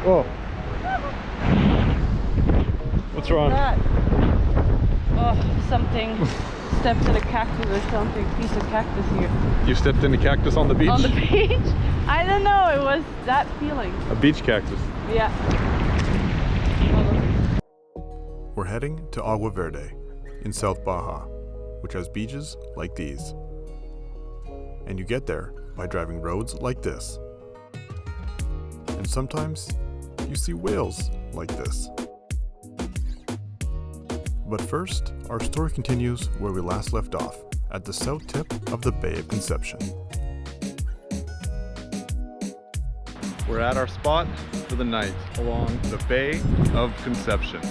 Oh. What's wrong? That. Oh, something. Stepped in a cactus or something. Piece of cactus here. You stepped in a cactus on the beach? On the beach? I don't know. It was that feeling. A beach cactus. Yeah. We're heading to Agua Verde in South Baja, which has beaches like these. And you get there by driving roads like this. And sometimes you see whales like this. But first, our story continues where we last left off, at the south tip of the Bay of Concepcion. We're at our spot for the night along the Bay of Concepcion.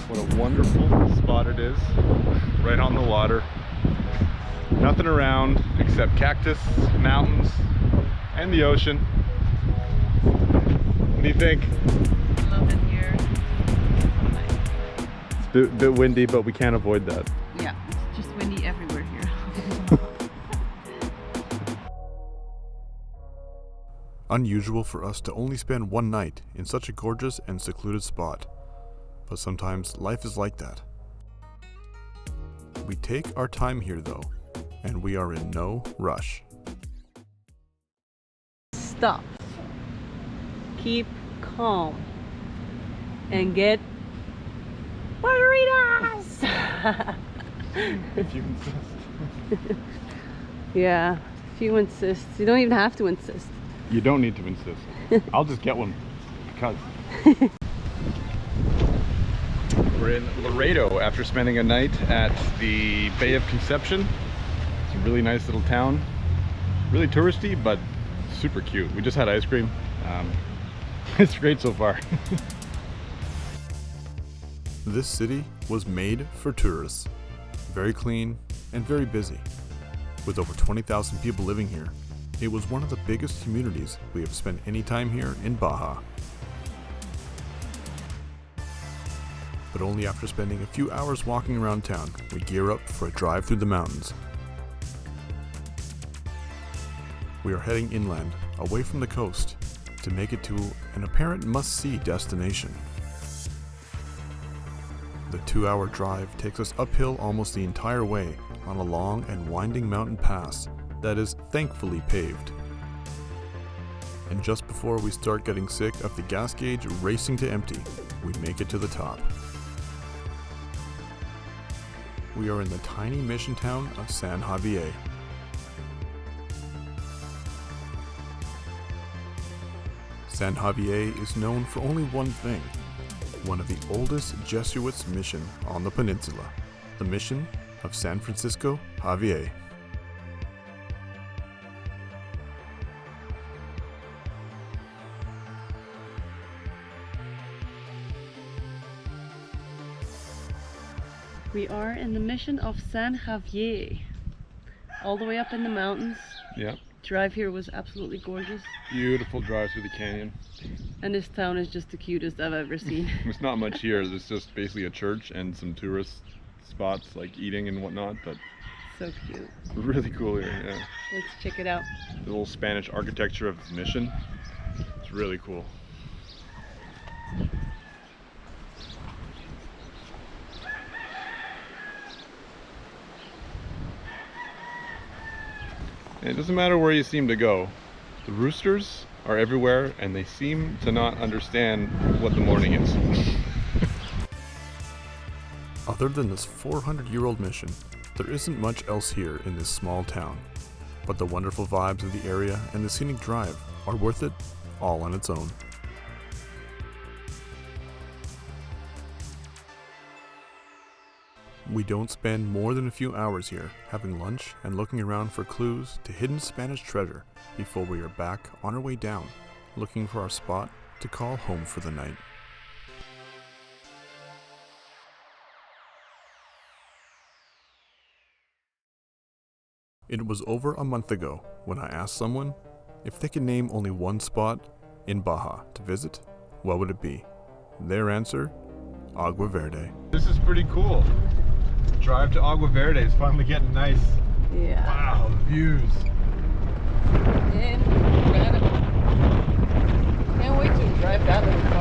What a wonderful spot it is, right on the water. Nothing around except cactus, mountains, and the ocean. What do you think? I love it here. It's a bit windy, but we can't avoid that. Yeah, it's just windy everywhere here. Unusual for us to only spend one night in such a gorgeous and secluded spot. But sometimes life is like that. We take our time here though, and we are in no rush. Stop. Keep calm. And get margaritas! If you insist. Yeah, if you insist. You don't even have to insist. You don't need to insist. I'll just get one because. We're in Loreto after spending a night at the Bay of Concepcion. It's a really nice little town. Really touristy, but super cute. We just had ice cream. It's great so far. This city was made for tourists. Very clean and very busy. With over 20,000 people living here, it was one of the biggest communities we have spent any time here in Baja. But only after spending a few hours walking around town, we gear up for a drive through the mountains. We are heading inland, away from the coast, to make it to an apparent must-see destination. The 2-hour drive takes us uphill almost the entire way on a long and winding mountain pass that is thankfully paved. And just before we start getting sick of the gas gauge racing to empty, we make it to the top. We are in the tiny mission town of San Javier. San Javier is known for only one thing, one of the oldest Jesuits' mission on the peninsula, the mission of San Francisco Javier. We are in the mission of San Javier, all the way up in the mountains. Yeah. Drive here was absolutely gorgeous. Beautiful drive through the canyon. And this town is just the cutest I've ever seen. There's not much here. There's just basically a church and some tourist spots like eating and whatnot, but So cute. really cool here. Yeah. Let's check it out. The little Spanish architecture of the mission. It's really cool. And it doesn't matter where you seem to go. The roosters are everywhere and they seem to not understand what the morning is. Other than this 400-year-old mission, there isn't much else here in this small town. But the wonderful vibes of the area and the scenic drive are worth it all on its own. We don't spend more than a few hours here, having lunch and looking around for clues to hidden Spanish treasure before we are back on our way down, looking for our spot to call home for the night. It was over a month ago when I asked someone if they could name only one spot in Baja to visit, what would it be? Their answer, Agua Verde. This is pretty cool. The drive to Agua Verde is finally getting nice. Yeah. Wow, the views. Incredible. Can't wait to drive that way.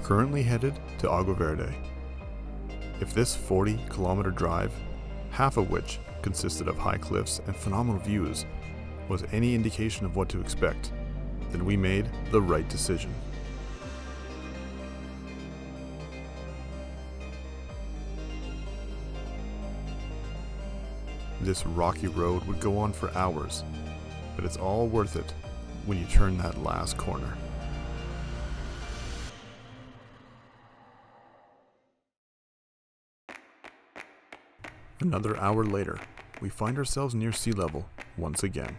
currently headed to Agua Verde. If this 40-kilometer drive, half of which consisted of high cliffs and phenomenal views, was any indication of what to expect, then we made the right decision. This rocky road would go on for hours, but it's all worth it when you turn that last corner. Another hour later, we find ourselves near sea level once again.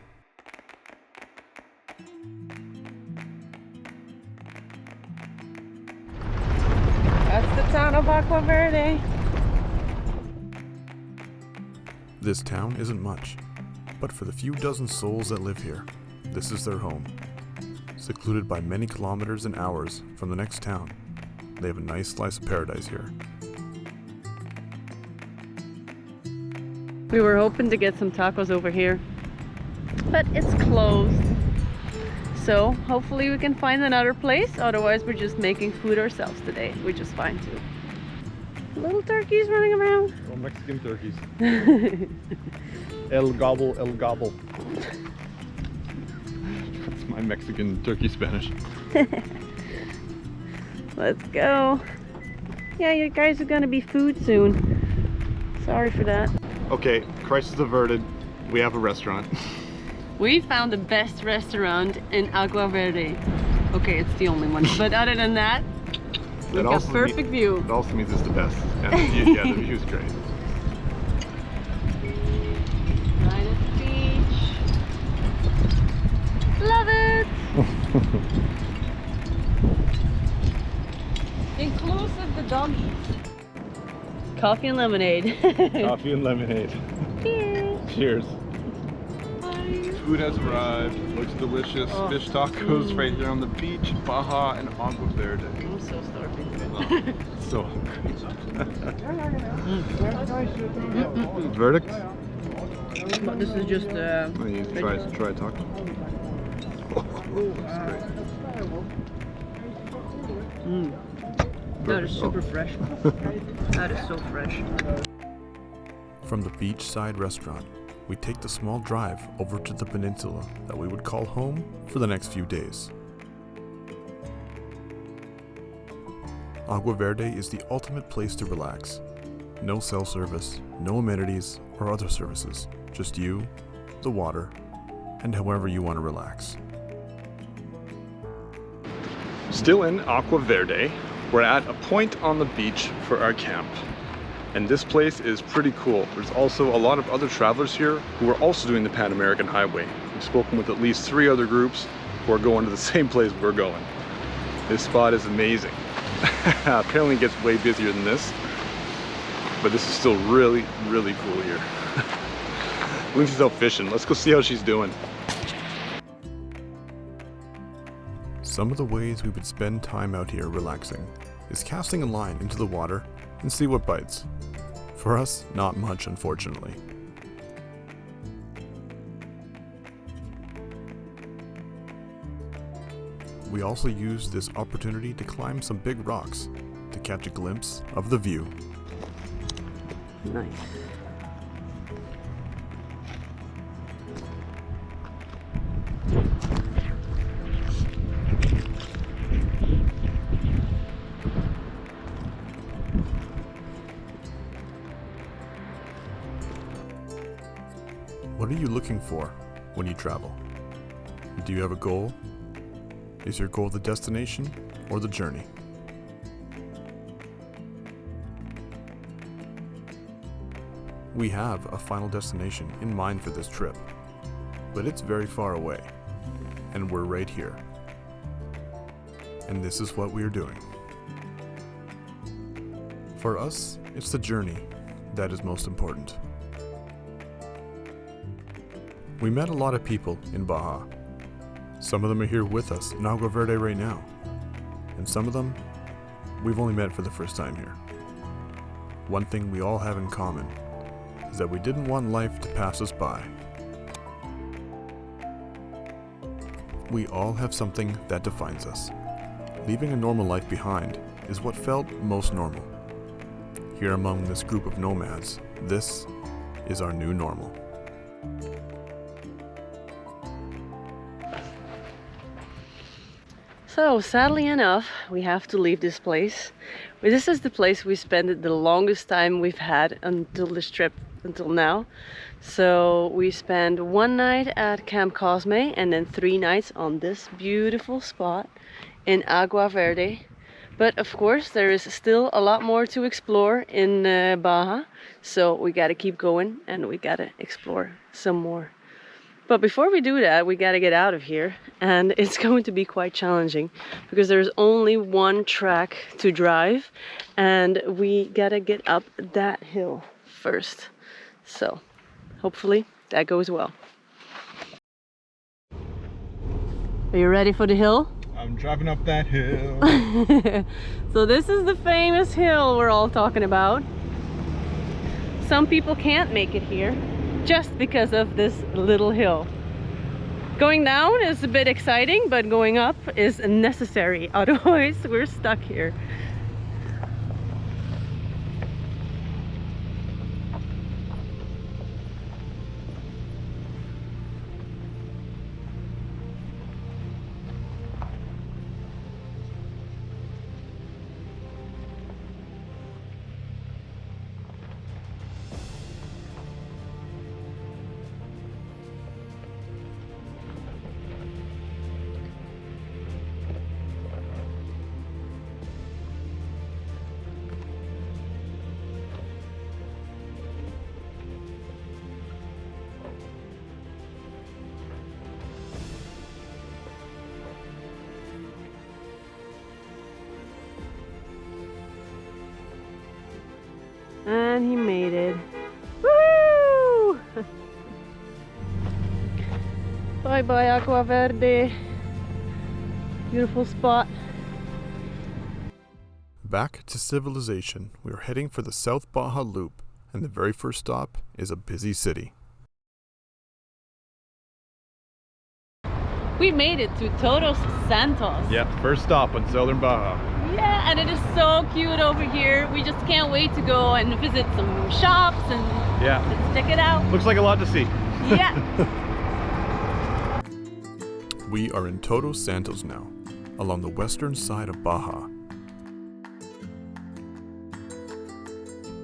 That's the town of Agua Verde. This town isn't much, but for the few dozen souls that live here, this is their home. Secluded by many kilometers and hours from the next town, they have a nice slice of paradise here. We were hoping to get some tacos over here, but it's closed. So hopefully we can find another place. Otherwise, we're just making food ourselves today, which is fine too. Little turkeys running around. Oh, Mexican turkeys. El gobble, el gobble. That's my Mexican turkey Spanish. Let's go. Yeah, you guys are gonna be food soon. Sorry for that. Okay, crisis averted. We have a restaurant. We found the best restaurant in Agua Verde. Okay, it's the only one. But other than that, we've got perfect view. It also means it's the best. And the view, yeah, the view's great. Right at the beach. Love it! Inclusive the doggies. Coffee and lemonade. Coffee and lemonade. Cheers. Cheers. Bye. Food has arrived. Looks delicious. Oh. Fish tacos right here on the beach. Baja and Agua Verde. I'm so starving. So Verdict? But this is just You try a taco. That is super fresh. That is so fresh. From the beachside restaurant, we take the small drive over to the peninsula that we would call home for the next few days. Agua Verde is the ultimate place to relax. No cell service, no amenities or other services, just you, the water, and however you want to relax. Still in Agua Verde, we're at a point on the beach for our camp. And this place is pretty cool. There's also a lot of other travelers here who are also doing the PanAmerican Highway. We've spoken with at least 3 other groups who are going to the same place we're going. This spot is amazing. Apparently it gets way busier than this, but this is still really, really cool here. Lindsay's out fishing. Let's go see how she's doing. Some of the ways we would spend time out here relaxing is casting a line into the water and see what bites. For us, not much, unfortunately. We also used this opportunity to climb some big rocks to catch a glimpse of the view. Nice. What are you looking for when you travel? Do you have a goal? Is your goal the destination or the journey? We have a final destination in mind for this trip, but it's very far away, and we're right here. And this is what we are doing. For us, it's the journey that is most important. We met a lot of people in Baja. Some of them are here with us in Agua Verde right now, and some of them we've only met for the first time here. One thing we all have in common is that we didn't want life to pass us by. We all have something that defines us. Leaving a normal life behind is what felt most normal. Here among this group of nomads, this is our new normal. So sadly enough, we have to leave this place. This is the place we spent the longest time we've had until this trip, until now. So we spent one night at Camp Cosme and then 3 nights on this beautiful spot in Agua Verde. But of course there is still a lot more to explore in Baja. So we gotta keep going and we gotta explore some more. But before we do that, we gotta get out of here, and it's going to be quite challenging because there's only one track to drive and we gotta get up that hill first. So hopefully that goes well. Are you ready for the hill? I'm driving up that hill. So this is the famous hill we're all talking about. Some people can't make it here just because of this little hill. Going down is a bit exciting, but going up is necessary. Otherwise, we're stuck here. And he made it. Woo! Bye bye Agua Verde. Beautiful spot. Back to civilization, we are heading for the South Baja Loop, and the very first stop is a busy city. We made it to Todos, Santos. Yeah, first stop on Southern Baja. Yeah, and it is so cute over here. We just can't wait to go and visit some shops and Yeah, let's check it out. looks like a lot to see. Yeah. We are in Todos, Santos now, along the western side of Baja.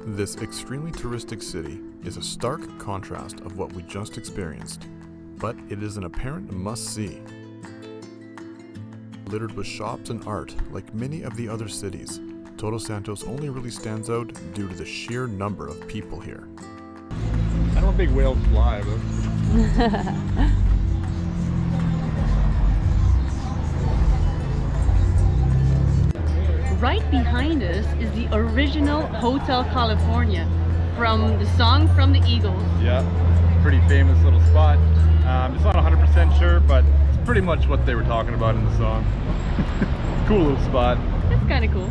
This extremely touristic city is a stark contrast of what we just experienced, but it is an apparent must-see. Littered with shops and art like many of the other cities, Todos Santos only really stands out due to the sheer number of people here. I don't think whales fly, but Right behind us is the original Hotel California from the song from the Eagles. yeah, pretty famous little spot. It's not 100% sure, but it's pretty much what they were talking about in the song. Cool little spot. It's kind of cool.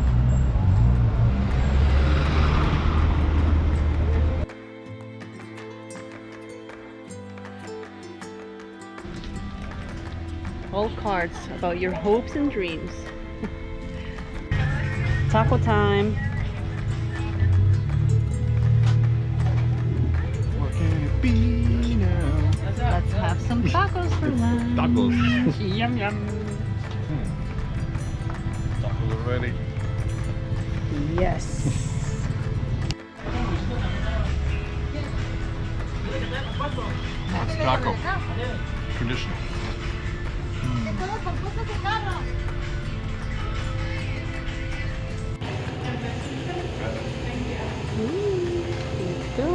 All cards about your hopes and dreams. Taco time. What can it be now? Let's have some tacos for lunch. Tacos. Yum yum. Tacos already. Yes. It's taco. Traditional. Let's go.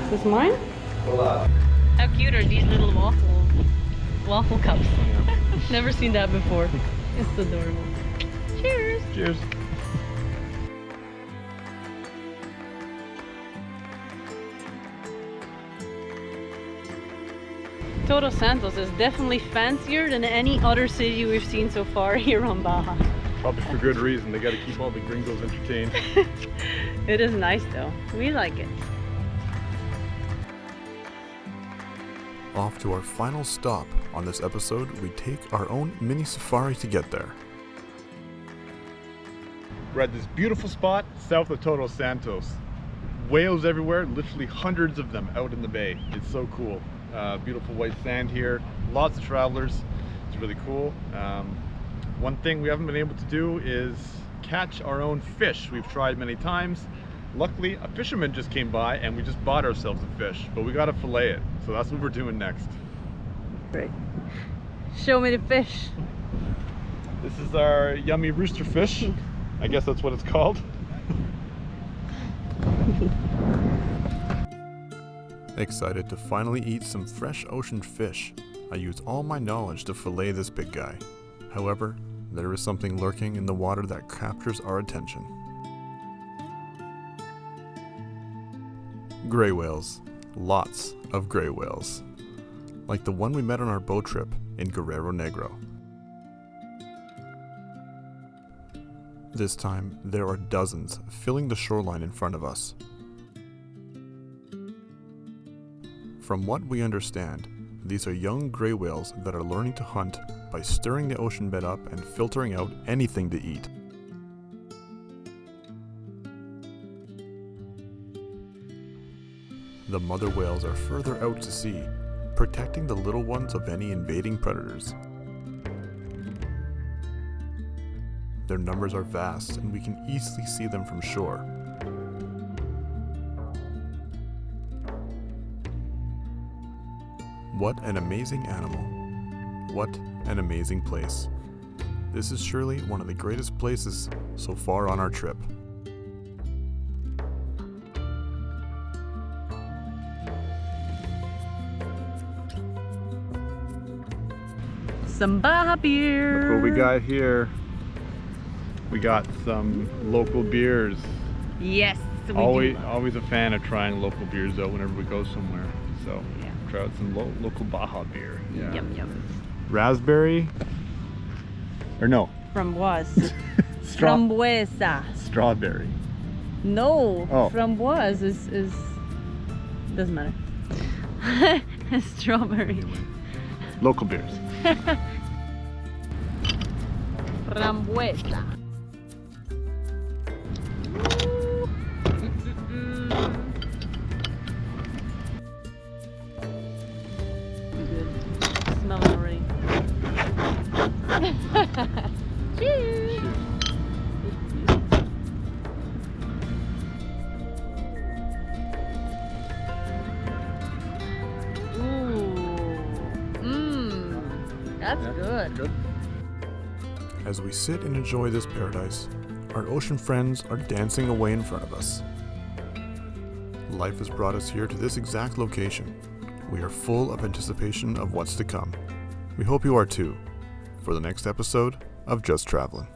Is this mine? How cute are these little waffle cups? Never seen that before. It's adorable. Cheers. Cheers. Todos Santos is definitely fancier than any other city we've seen so far here on Baja. Probably for good reason. They got to keep all the gringos entertained. It is nice though. We like it. Off to our final stop on this episode, we take our own mini safari to get there. We're at this beautiful spot south of Todos, Santos. Whales everywhere, literally hundreds of them out in the bay. It's so cool. Beautiful white sand here, lots of travelers. It's really cool. One thing we haven't been able to do is catch our own fish. We've tried many times. Luckily, a fisherman just came by and we just bought ourselves a fish, but we gotta fillet it. So that's what we're doing next. Great. Show me the fish. This is our yummy rooster fish. I guess that's what it's called. Excited to finally eat some fresh ocean fish, I use all my knowledge to fillet this big guy. However, there is something lurking in the water that captures our attention. Gray whales. Lots of gray whales. Like the one we met on our boat trip in Guerrero Negro. This time, there are dozens filling the shoreline in front of us. From what we understand, these are young gray whales that are learning to hunt by stirring the ocean bed up and filtering out anything to eat. The mother whales are further out to sea, protecting the little ones of any invading predators. Their numbers are vast and we can easily see them from shore. What an amazing animal. What an amazing place. This is surely one of the greatest places so far on our trip. Some Baja beer. Look what we got here. We got some local beers. Yes, we Always a fan of trying local beers out whenever we go somewhere. So Yeah. try out some local Baja beer. Yeah. Yum yum. Raspberry, or no, Framboise. Frambuesa. strawberry. No, Oh. framboise is doesn't matter. Strawberry. Local beers. Frambuesa. Good. Smelling already. Cheers. That's good. As we sit and enjoy this paradise, our ocean friends are dancing away in front of us. Life has brought us here to this exact location. We are full of anticipation of what's to come. We hope you are too, for the next episode of Just Travelin'.